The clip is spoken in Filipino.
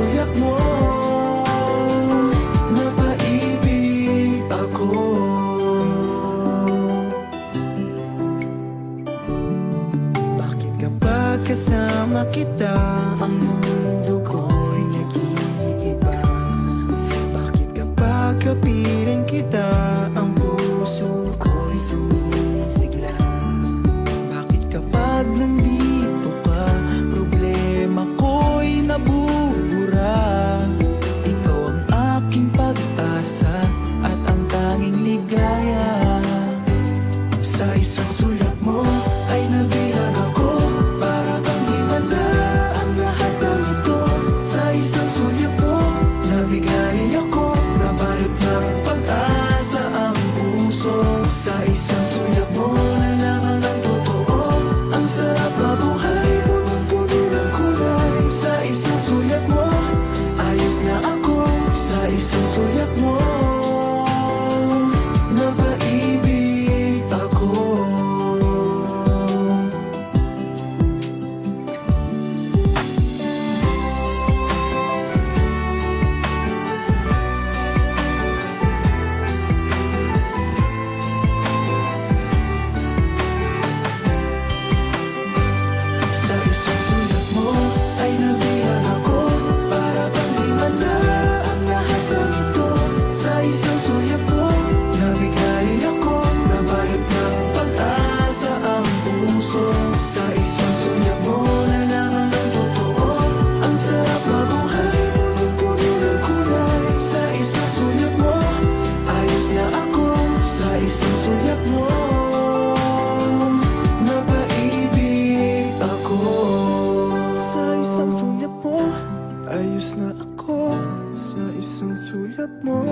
sulyap mo, napaibig ako. Bakit kapag kasama kita, ang mundo ko'y nag-iiba? Bakit kapag kapiling kita, ang puso ko'y sumisigla? Bakit kapag nandito ka, problema ko'y nabubura? Ikaw ang aking pag-asa at ang tanging ligaya. Sa isang sulat mo ay nabilang ako, para bang himala ang lahat ng ito. Sa isang sulat mo, nabigay ako, nabalot ng pag-asa ang puso. Sa isang sulat mo, nalaman ng totoo, ang sarap na buhay, punong-puno ng kulay. Sa isang sulat mo, ayos na ako. Sa isang sulat mo, napaibig ako. Sa isang sulat mo ay nabilang ako, para bang himala ang lahat ng ito. Sa isang sulat mo, nabigay ako, nabalot ng pag-asa ang puso. Sa isang sulat mo, nalaman ng totoo, ang sarap na buhay, punong-puno ng kulay. Sa isang sulat mo, ayos na ako. Sa isang sulat mo, napaibig ako. Sa isang sulat mo, ayos na ako. Sa isang sulat mo,